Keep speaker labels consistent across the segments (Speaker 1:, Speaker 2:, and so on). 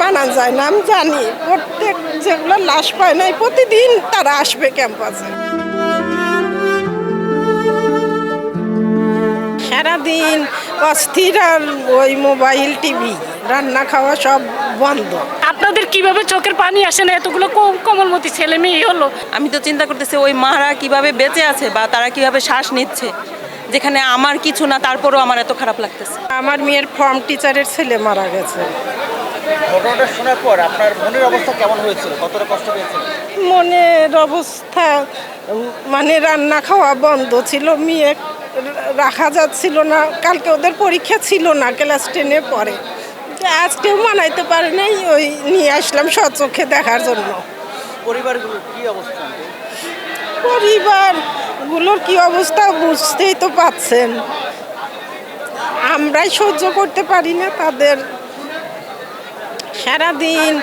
Speaker 1: মানা যায় না, আমি জানি প্রত্যেক যেগুলো লাশ পায় নাই প্রতিদিন তারা আসবে ক্যাম্পাসে। সারাদিন অস্থির, আর ওই মোবাইল টিভি রান্না খাওয়া সব বন্ধ।
Speaker 2: আপনাদের কিভাবে চোখের পানি আসে না? এতগুলো কোমলমতি ছেলে মেয়ে হলো।
Speaker 3: আমি তো চিন্তা করতেছি ওই মারা কিভাবে বেঁচে আছে বা তারা কিভাবে শ্বাস নিচ্ছে, যেখানে আমার কিছু না, তারপরেও আমার এত খারাপ লাগতেছে।
Speaker 1: আমার মেয়ের ফর্ম টিচারের ছেলে মারা গেছে।
Speaker 4: ঘটনাটা শোনার পর আপনার মনের অবস্থা কেমন হয়েছিল? কতটা কষ্ট পেয়েছিল?
Speaker 1: মনের অবস্থা মানে রান্না খাওয়া বন্ধ ছিল, মেয়ে রাখা যাচ্ছিল না। কালকে ওদের পরীক্ষা ছিল না, ক্লাস 10-এ পড়ে। আজকেও মানাইতে পারে নাই, ওই নিয়ে আসলাম স্বচক্ষে দেখার জন্য।
Speaker 4: পরিবারগুলোর কি অবস্থা?
Speaker 1: পরিবারগুলোর কি অবস্থা বুঝতেই তো পাচ্ছেন, আমরাই সহ্য করতে পারি না তাদের। সারাদিন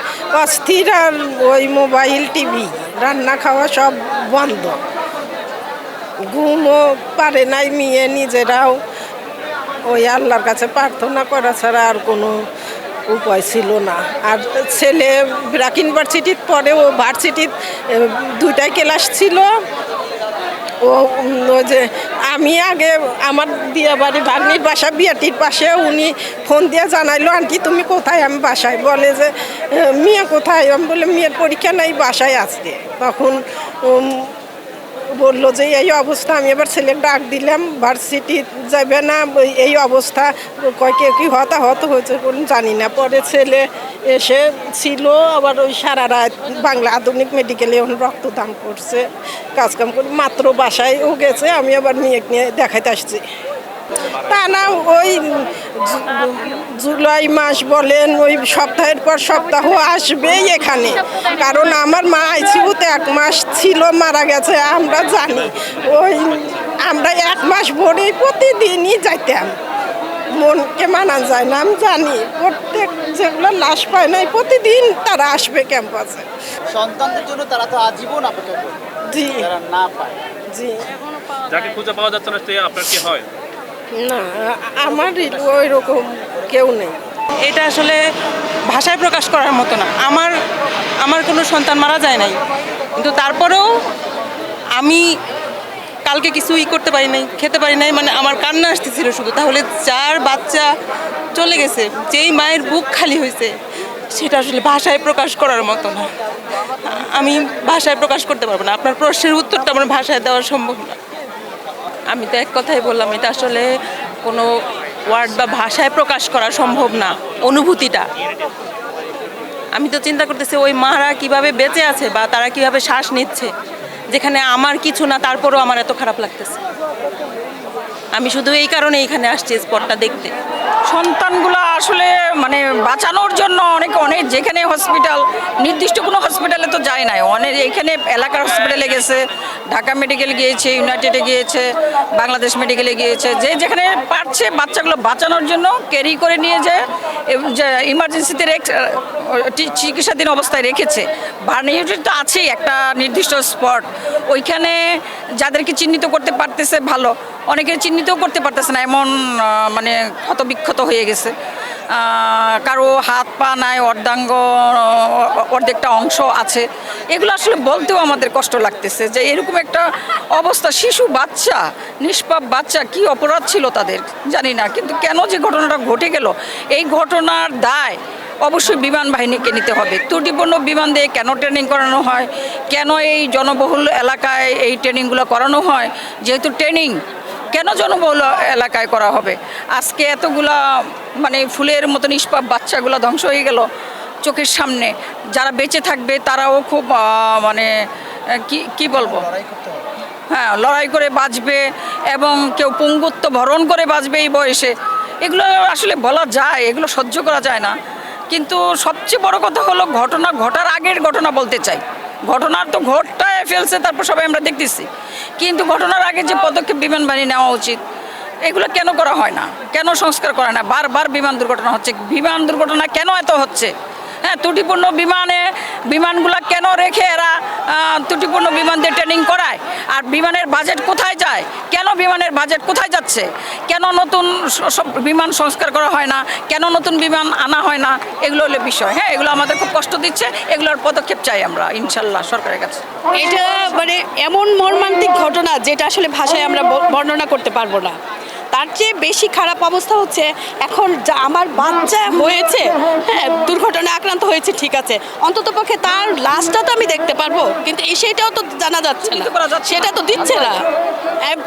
Speaker 1: অস্থির, আর ওই মোবাইল টিভি রান্না খাওয়া সব বন্ধ। ঘুমও পারে নাই মেয়ে, নিজেরাও ওই আল্লাহর কাছে প্রার্থনা করা ছাড়া আর কোনো উপায় ছিল না। আর ছেলে ব্র্যাক ইউনিভার্সিটির পরে ও ভার্সিটির 2টাই ক্লাস ছিল। ও যে আমি আগে আমার দিয়া বাড়ি ভাগ্নির বাসা বিয়াটির পাশে, উনি ফোন দিয়ে জানাইলো, আন্টি তুমি কোথায়? আমি বাসায়। বলে যে মেয়ে কোথায়? আমি বলে মেয়ের পরীক্ষা নাই, বাসায় আজকে। তখন বললো যে এই অবস্থা। আমি এবার ছেলে ডাক দিলাম, ভার্সিটি যাবে না, এই অবস্থা। কয় কে কি হতাহত হয়েছে জানি না। পরে ছেলে এসে ছিল আবার ওই সারা রাত বাংলা আধুনিক মেডিকেলে রক্তদান করছে, কাজকাম করে মাত্র বাসায় ও গেছে। আমি আবার মেয়ে নিয়ে দেখাইতে আসছি। তা না, ওই জুলাই মাস বলেন, ওই সপ্তাহের পর সপ্তাহ আসবেই এখানে। কারণ আমার মা আইসিইউতে 1 মাস ছিল, মারা গেছে। আমরা জানি, ওই আমরা 1 মাস ভরে প্রতিদিনই যাইতাম। মনকে মানা যায় না, আমি জানি প্রত্যেক যেগুলো লাশ পায় নাই প্রতিদিন তারা আসবে ক্যাম্পাসে।
Speaker 4: সন্তানদের জন্য তারা তো আজীবন অপেক্ষা করে,
Speaker 1: জি
Speaker 4: তারা না পায়।
Speaker 1: জি।
Speaker 5: যাকে খুঁজে পাওয়া যাচ্ছে না সে আপনার কি হয়?
Speaker 1: না, আমার ওই রকম কেউ নেই।
Speaker 3: এটা আসলে ভাষায় প্রকাশ করার মতো না। আমার কোনো সন্তান মারা যায় নাই, কিন্তু তারপরেও আমি কালকে কিছুই করতে পারি নাই, খেতে পারি নাই, মানে আমার কান্না আসতেছিল শুধু। তাহলে যার বাচ্চা চলে গেছে, যেই মায়ের বুক খালি হয়েছে, সেটা আসলে ভাষায় প্রকাশ করার মতো না। আমি ভাষায় প্রকাশ করতে পারবো না। আপনার প্রশ্নের উত্তরটা আমার ভাষায় দেওয়া সম্ভব না। আমি তো এক কথাই বললাম, এটা আসলে কোনো ওয়ার্ড বা ভাষায় প্রকাশ করা সম্ভব না অনুভূতিটা। আমি তো চিন্তা করতেছি ওই মারা কিভাবে বেঁচে আছে বা তারা কিভাবে শ্বাস নিচ্ছে, যেখানে আমার কিছু না, তারপরেও আমার এত খারাপ লাগতেছে। আমি শুধু এই কারণে এইখানে আসছি স্পটটা দেখতে।
Speaker 6: সন্তানগুলো আসলে মানে বাঁচানোর জন্য অনেক যেখানে হসপিটাল, নির্দিষ্ট কোনো হসপিটালে তো যায় নাই, অনেক এখানে এলাকার হসপিটালে গেছে, ঢাকা মেডিকেল গিয়েছে, ইউনাইটেডে গিয়েছে, বাংলাদেশ মেডিকেলে গিয়েছে। যেখানে পারছে বাচ্চাগুলো বাঁচানোর জন্য ক্যারি করে নিয়ে যায়, ইমার্জেন্সিতে চিকিৎসাধীন অবস্থায় রেখেছে। বার্নিউটে তো আছেই একটা নির্দিষ্ট স্পট, ওইখানে যাদেরকে চিহ্নিত করতে পারতেছে ভালো, অনেকের চিহ্নিতও করতে পারতেছে না, এমন মানে ক্ষতবিক্ষত হয়ে গেছে। কারো হাত পা নাই, অর্ধেকটা অংশ আছে। এগুলো আসলে বলতেও আমাদের কষ্ট লাগতেছে যে এরকম একটা অবস্থা, শিশু বাচ্চা, নিষ্পাপ বাচ্চা, কি অপরাধ ছিল তাদের জানি না, কিন্তু কেন যে ঘটনাটা ঘটে গেল, এই ঘটনার দায় অবশ্যই বিমান বাহিনীকে নিতে হবে। ত্রুটিপূর্ণ বিমান দিয়ে কেন ট্রেনিং করানো হয়, কেন এই জনবহুল এলাকায় এই ট্রেনিংগুলো করানো হয়, যেহেতু ট্রেনিং কেন জনবহুল এলাকায় করা হবে? আজকে এতগুলা মানে ফুলের মতো নিষ্পাপ বাচ্চাগুলো ধ্বংস হয়ে গেল চোখের সামনে। যারা বেঁচে থাকবে তারাও খুব মানে কি বলবো, হ্যাঁ, লড়াই করে বাঁচবে এবং কেউ পঙ্গুত্ব ভরণ করে বাঁচবে এই বয়সে। এগুলো আসলে বলা যায়, এগুলো সহ্য করা যায় না। কিন্তু সবচেয়ে বড় কথা হলো ঘটনা ঘটার আগের ঘটনা বলতে চাই। ঘটনার তো ঘটায় ফেলছে, তারপর সবাই আমরা দেখতেছি, কিন্তু ঘটনার আগে যে পদক্ষেপ বিমান বাহিনী নেওয়া উচিত, এগুলো কেন করা হয় না? কেন সংস্কার করে না? বারবার বিমান দুর্ঘটনা হচ্ছে। বিমান দুর্ঘটনা কেন এত হচ্ছে? হ্যাঁ ত্রুটিপূর্ণ বিমানগুলো কেন রেখে এরা ত্রুটিপূর্ণ বিমান দিয়ে ট্রেনিং করায়, আর বিমানের বাজেট কোথায় যায়, কেন বিমানের বাজেট কোথায় যাচ্ছে, কেন নতুন সব বিমান সংস্কার করা হয় না, কেন নতুন বিমান আনা হয় না, এগুলো হলো বিষয়। হ্যাঁ, এগুলো আমাদের খুব কষ্ট দিচ্ছে, এগুলোর পদক্ষেপ চাই আমরা ইনশাল্লাহ সরকারের কাছে।
Speaker 7: এটা মানে এমন মর্মান্তিক ঘটনা যেটা আসলে ভাষায় আমরা বর্ণনা করতে পারবো না। তার চেয়ে বেশি খারাপ অবস্থা হচ্ছে এখন যা আমার বাচ্চা হয়েছে, হ্যাঁ দুর্ঘটনায় আক্রান্ত হয়েছে ঠিক আছে, অন্ততপক্ষে তার লাশটা তো আমি দেখতে পারবো, কিন্তু সেটাও তো জানা যাচ্ছে না, সেটা তো দিচ্ছে না।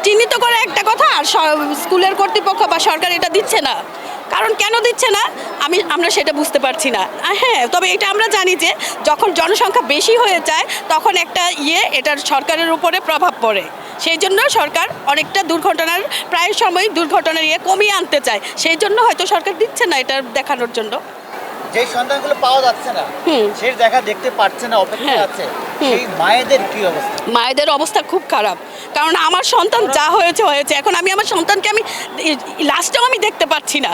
Speaker 7: চিহ্নিত করে একটা কথা, আর স্কুলের কর্তৃপক্ষ বা সরকার এটা দিচ্ছে না। কারণ কেন দিচ্ছে না আমরা সেটা বুঝতে পারছি না। হ্যাঁ, তবে এটা আমরা জানি যে যখন জনসংখ্যা বেশি হয়ে যায় তখন একটা এটার সরকারের উপরে প্রভাব পড়ে। সেই জন্য সরকার অনেকটা প্রায় সময় দুর্ঘটনার কমিয়ে আনতে চায়, সেই জন্য হয়তো সরকার দিচ্ছে না এটা দেখানোর জন্য।
Speaker 4: যে সন্তানগুলো পাওয়া যাচ্ছে না, সে দেখা দেখতে পাচ্ছে না, অপেক্ষা আছে, সেই মায়েদের কি অবস্থা?
Speaker 7: মায়েদের অবস্থা খুব খারাপ, কারণ আমার সন্তান যা হয়েছে, এখন আমি আমার সন্তানকে লাস্টেও আমি দেখতে পাচ্ছি না,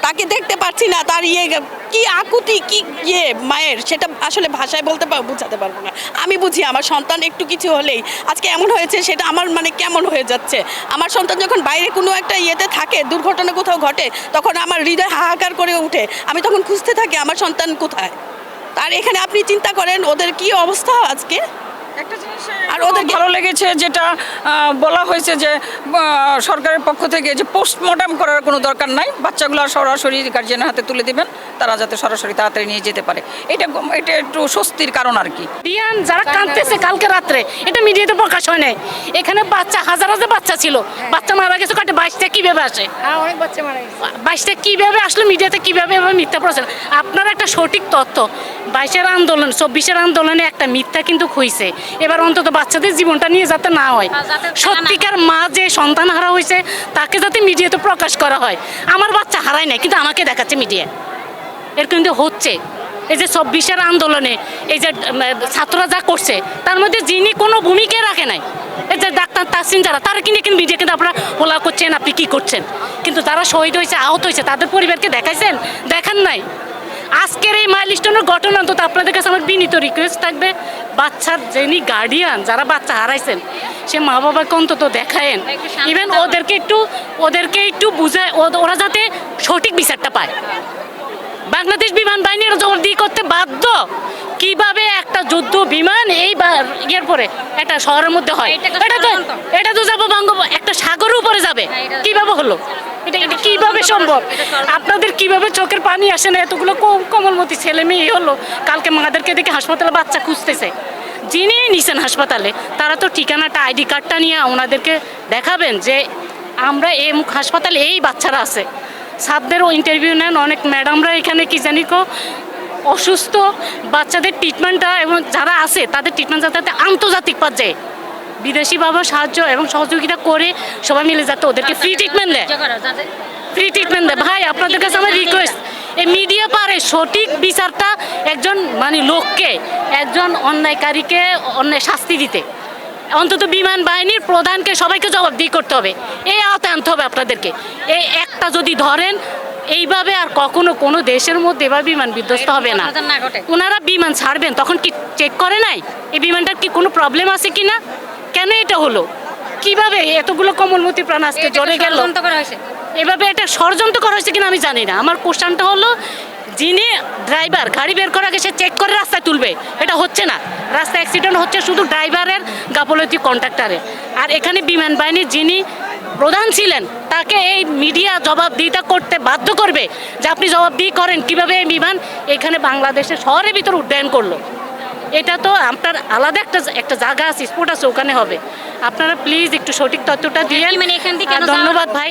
Speaker 7: তাকে দেখতে পাচ্ছি না। তার কি আকুতি, কি মায়ের, সেটা আসলে ভাষায় বোঝাতে পারবো না। আমি বুঝি আমার সন্তান একটু কিছু হলেই আজকে এমন হয়েছে, সেটা আমার কেমন হয়ে যাচ্ছে। আমার সন্তান যখন বাইরে কোনো একটা থাকে, দুর্ঘটনা কোথাও ঘটে, তখন আমার হৃদয় হাহাকার করে উঠে, আমি তখন খুঁজতে থাকি আমার সন্তান কোথায়। আর এখানে আপনি চিন্তা করেন ওদের কি অবস্থা আজকে।
Speaker 6: আর ওদের ভালো লেগেছে যেটা বলা হয়েছে যে সরকারের পক্ষ থেকে যে পোস্টমর্টম করার কোনো দরকার নাই, বাচ্চাগুলো সরাসরি গার্জিয়ানের হাতে তুলে দিবেন, তারা যাতে সরাসরি তাড়াতাড়ি নিয়ে যেতে পারে। এটা একটু স্বস্তির কারণ আর কি।
Speaker 2: বিয়ান যারা কাঁদতেছে কালকে রাত্রে, এটা মিডিয়াতে প্রকাশ হয় নাই। এখানে বাচ্চা হাজার বাচ্চা ছিল, বাচ্চা মারা গেছে কাটে 22টা কিভাবে আসে,
Speaker 8: অনেক বাচ্চা মারা গেছে।
Speaker 2: 22টা কিভাবে আসলো, মিডিয়াতে কিভাবে মিথ্যা প্রচার। আপনার একটা সঠিক তথ্য, 22-এর আন্দোলন 24-এর আন্দোলনে একটা মিথ্যা কিন্তু হয়েছে। এবার অন্তত বাচ্চাদের জীবনটা নিয়ে যাতে না হয়, সত্যিকার মা যে সন্তান হারা হয়েছে তাকে যাতে মিডিয়াতে প্রকাশ করা হয়। আমার বাচ্চা হারায় না, কিন্তু আমাকে দেখাচ্ছে মিডিয়া, এর কিন্তু হচ্ছে। এই যে 24-এর আন্দোলনে এই যে ছাত্ররা যা করছে, তার মধ্যে যিনি কোনো ভূমিকা রাখে নাই, এই যে ডাক্তার তাসিন যারা, তারা কিন্তু মিডিয়া কিন্তু আপনারা হোলা করছেন, আপনি কি করছেন, কিন্তু তারা শহীদ হয়েছে, আহত হয়েছে, তাদের পরিবারকে দেখাইছেন? দেখান নাই। আজকের এই মাইলস্টোনের ঘটনা অন্তত আপনাদের কাছে আমার বিনীত রিকোয়েস্ট থাকবে, বাচ্চার যিনি গার্ডিয়ান, যারা বাচ্চা হারাইছেন, সে মা বাবাকে অন্তত দেখায়েন। ইভেন ওদেরকে একটু বুঝায়, ওরা যাতে সঠিক বিচারটা পায়। বাংলাদেশ বিমান বাহিনীর জবাবদিহি করতে বাধ্য। কিভাবে একটা যুদ্ধ বিমান এই ইয়ের পরে একটা শহরের মধ্যে হয়, এটা তো যাবো একটা সাগরের উপরে যাবে, কিভাবে হলো এটা কিভাবে সম্ভব? আপনাদের কিভাবে চোখের পানি আসে না? এতগুলো কোমলমতি ছেলে মেয়ে হলো, কালকে মাদেরকে দেখে হাসপাতালে বাচ্চা খুঁজতেছে, যিনি নিছেন হাসপাতালে তারা তো ঠিকানাটা আইডি কার্ডটা নিয়ে ওনাদেরকে দেখাবেন যে আমরা এই হাসপাতালে এই বাচ্চারা আছে। ছাত্রদেরও ইন্টারভিউ নেন অনেক ম্যাডামরা, এখানে কি জানি অসুস্থ বাচ্চাদের ট্রিটমেন্টটা এবং যারা আছে তাদের ট্রিটমেন্ট যাতে আন্তর্জাতিক পর্যায়ে বিদেশিভাবে সাহায্য এবং সহযোগিতা করে সবাই মিলে যাতে ওদেরকে ফ্রি ট্রিটমেন্ট দেয়। ভাই আপনাদের কাছে আমার রিকোয়েস্ট, এই মিডিয়া পারে সঠিক বিচারটা একজন লোককে, একজন অন্যায়কারীকে অন্যায় শাস্তি দিতে, অন্তত বিমান বাহিনীর প্রধানকে সবাইকে জবাবদিহি করতে হবে, এই আওতায় আনতে হবে আপনাদেরকে। এই একটা যদি ধরেন, এইভাবে আর কখনো কোনো দেশের মধ্যে এবার বিমান বিধ্বস্ত হবে না। ওনারা বিমান ছাড়বেন তখন কি চেক করে নাই এই বিমানটার কি কোনো প্রবলেম আছে কি না? কেন এটা হলো? কিভাবে এতগুলো কোমলমতি প্রাণ আজকে জ্বরে গেল? এভাবে এটা ষড়যন্ত্র করা হয়েছে কিনা আমি জানি না। আমার কোশ্চেনটা হলো, যিনি ড্রাইভার গাড়ি বের করার আগে সে চেক করে রাস্তায় তুলবে, এটা হচ্ছে না। রাস্তায় অ্যাক্সিডেন্ট হচ্ছে শুধু ড্রাইভারের, গাফলতি কন্ট্রাক্টরের। আর এখানে বিমান বাহিনীর যিনি প্রধান ছিলেন তাকে এই মিডিয়া জবাবদিহিতা করতে বাধ্য করবে যে আপনি জবাবদিহি করেন কিভাবে এই বিমান এখানে বাংলাদেশের শহরের ভিতর উড্ডয়ন করলো। এটা তো আপনার আলাদা একটা জায়গা আছে, স্পট আছে, ওখানে হবে। আপনারা প্লিজ একটু সঠিক তথ্যটা দিয়ে। ধন্যবাদ ভাই।